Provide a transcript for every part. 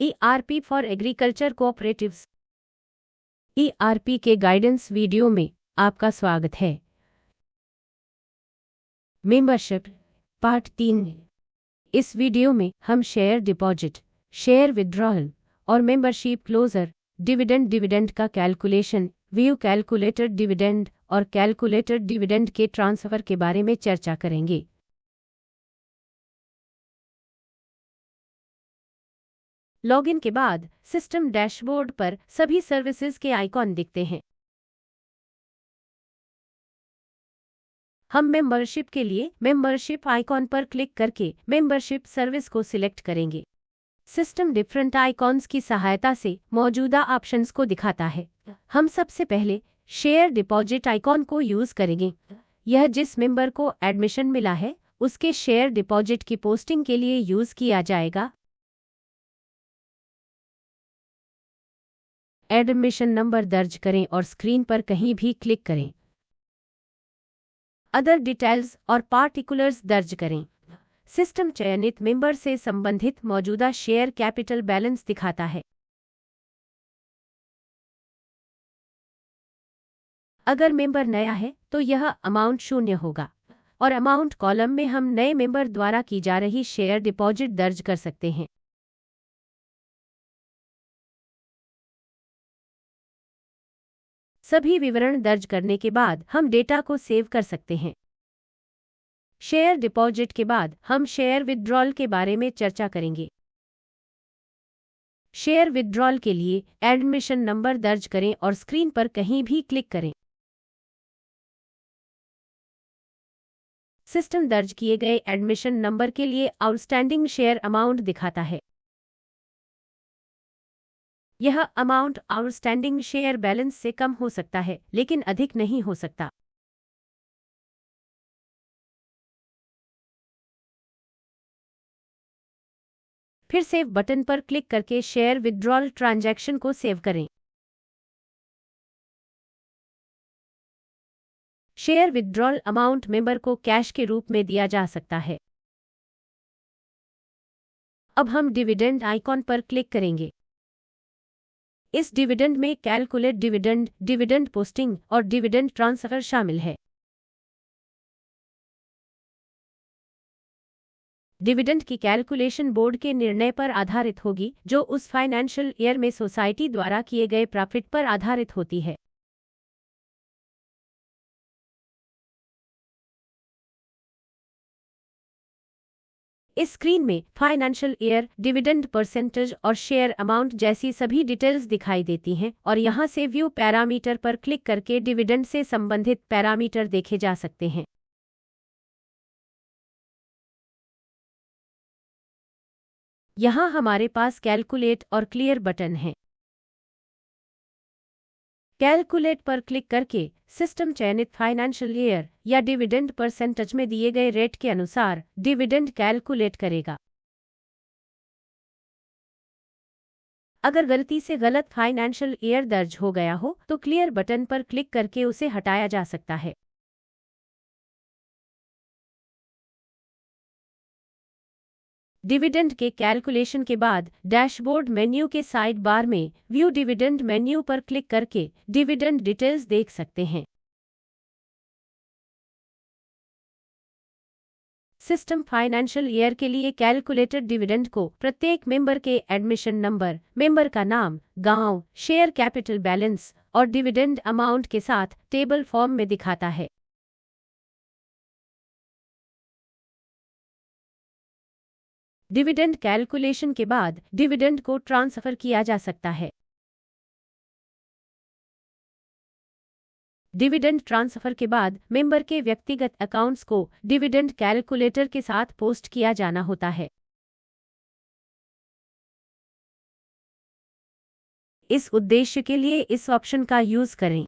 ERP for agriculture cooperatives. ERP के guidance video में आपका स्वागत है। Membership part 3। इस वीडियो में हम शेयर डिपॉजिट, शेयर विड्रॉल और मेंबरशिप क्लोजर, डिविडेंड का कैलकुलेशन, व्यू कैलकुलेटेड डिविडेंड और कैलकुलेटेड डिविडेंड के ट्रांसफर के बारे में चर्चा करेंगे। लॉगिन के बाद सिस्टम डैशबोर्ड पर सभी सर्विसेज के आइकॉन दिखते हैं। हम मेंबरशिप के लिए मेंबरशिप आइकॉन पर क्लिक करके मेंबरशिप सर्विस को सिलेक्ट करेंगे। सिस्टम डिफरेंट आइकॉन्स की सहायता से मौजूदा ऑप्शंस को दिखाता है। हम सबसे पहले शेयर डिपॉजिट आइकॉन को यूज करेंगे। यह जिस मेंबर को एडमिशन मिला है उसके शेयर डिपॉजिट की पोस्टिंग के लिए यूज किया जाएगा। एडमिशन नंबर दर्ज करें और स्क्रीन पर कहीं भी क्लिक करें। अदर डिटेल्स और पार्टिकुलर्स दर्ज करें। सिस्टम चयनित मेंबर से संबंधित मौजूदा शेयर कैपिटल बैलेंस दिखाता है। अगर मेंबर नया है तो यह अमाउंट 0 होगा और अमाउंट कॉलम में हम नए मेंबर द्वारा की जा रही शेयर डिपॉजिट दर्ज कर सकते हैं। सभी विवरण दर्ज करने के बाद हम डेटा को सेव कर सकते हैं। शेयर डिपॉजिट के बाद हम शेयर विड्रॉल के बारे में चर्चा करेंगे। शेयर विड्रॉल के लिए एडमिशन नंबर दर्ज करें और स्क्रीन पर कहीं भी क्लिक करें। सिस्टम दर्ज किए गए एडमिशन नंबर के लिए आउटस्टैंडिंग शेयर अमाउंट दिखाता है। यह अमाउंट आउटस्टैंडिंग शेयर बैलेंस से कम हो सकता है लेकिन अधिक नहीं हो सकता। फिर सेव बटन पर क्लिक करके शेयर विड्रॉल ट्रांजैक्शन को सेव करें। शेयर विड्रॉल अमाउंट मेंबर को कैश के रूप में दिया जा सकता है। अब हम डिविडेंड आइकॉन पर क्लिक करेंगे। इस डिविडेंड में कैलकुलेट डिविडेंड, डिविडेंड पोस्टिंग और डिविडेंड ट्रांसफर शामिल है। डिविडेंड की कैलकुलेशन बोर्ड के निर्णय पर आधारित होगी जो उस फाइनेंशियल ईयर में सोसाइटी द्वारा किए गए प्रॉफिट पर आधारित होती है। इस स्क्रीन में फाइनेंशियल ईयर, डिविडेंड परसेंटेज और शेयर अमाउंट जैसी सभी डिटेल्स दिखाई देती हैं और यहां से व्यू पैरामीटर पर क्लिक करके डिविडेंड से संबंधित पैरामीटर देखे जा सकते हैं। यहां हमारे पास कैलकुलेट और क्लियर बटन है। कैलकुलेट पर क्लिक करके सिस्टम चयनित फाइनेंशियल ईयर या डिविडेंड परसेंटेज में दिए गए रेट के अनुसार डिविडेंड कैलकुलेट करेगा। अगर गलती से गलत फाइनेंशियल ईयर दर्ज हो गया हो तो क्लियर बटन पर क्लिक करके उसे हटाया जा सकता है। डिविडेंड के कैलकुलेशन के बाद डैशबोर्ड मेन्यू के साइड बार में व्यू डिविडेंड मेन्यू पर क्लिक करके डिविडेंड डिटेल्स देख सकते हैं। सिस्टम फाइनेंशियल ईयर के लिए कैलकुलेटेड डिविडेंड को प्रत्येक मेंबर के एडमिशन नंबर, मेंबर का नाम, गांव, शेयर कैपिटल बैलेंस और डिविडेंड अमाउंट के साथ टेबल फॉर्म में दिखाता है। डिविडेंड कैलकुलेशन के बाद डिविडेंड को ट्रांसफर किया जा सकता है। डिविडेंड ट्रांसफर के बाद मेंबर के व्यक्तिगत अकाउंट्स को डिविडेंड कैलकुलेटर के साथ पोस्ट किया जाना होता है। इस उद्देश्य के लिए इस ऑप्शन का यूज करें।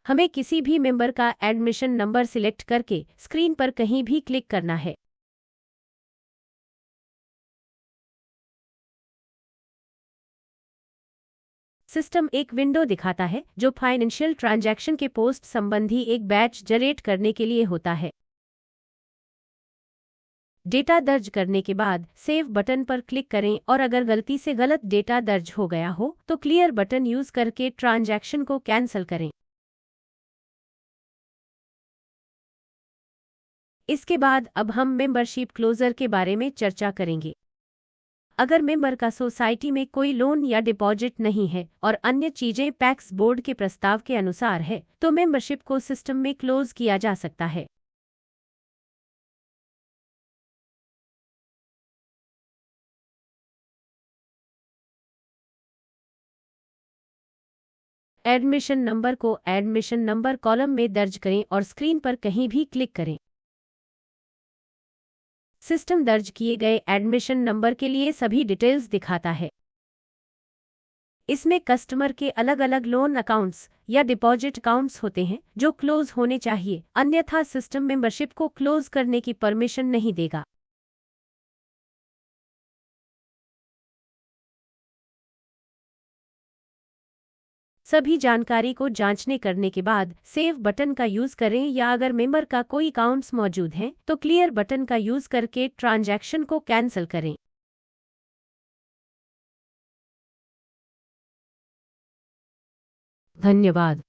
हमें किसी भी मेंबर का एडमिशन नंबर सिलेक्ट करके स्क्रीन पर कहीं भी क्लिक करना है। सिस्टम एक विंडो दिखाता है जो फाइनेंशियल ट्रांजैक्शन के पोस्ट संबंधी एक बैच जनरेट करने के लिए होता है। डेटा दर्ज करने के बाद सेव बटन पर क्लिक करें और अगर गलती से गलत डेटा दर्ज हो गया हो तो क्लियर बटन यूज करके ट्रांजैक्शन को कैंसिल करें। इसके बाद अब हम मेंबरशिप क्लोजर के बारे में चर्चा करेंगे। अगर मेंबर का सोसाइटी में कोई लोन या डिपॉजिट नहीं है और अन्य चीजें पैक्स बोर्ड के प्रस्ताव के अनुसार है तो मेंबरशिप को सिस्टम में क्लोज किया जा सकता है। एडमिशन नंबर को एडमिशन नंबर कॉलम में दर्ज करें और स्क्रीन पर कहीं भी क्लिक करें। सिस्टम दर्ज किए गए एडमिशन नंबर के लिए सभी डिटेल्स दिखाता है। इसमें कस्टमर के अलग अलग लोन अकाउंट्स या डिपॉजिट अकाउंट्स होते हैं जो क्लोज होने चाहिए, अन्यथा सिस्टम मेंबरशिप को क्लोज करने की परमिशन नहीं देगा। सभी जानकारी को जांचने करने के बाद सेव बटन का यूज करें या अगर मेंबर का कोई अकाउंट्स मौजूद हैं तो क्लियर बटन का यूज करके ट्रांजैक्शन को कैंसिल करें। धन्यवाद।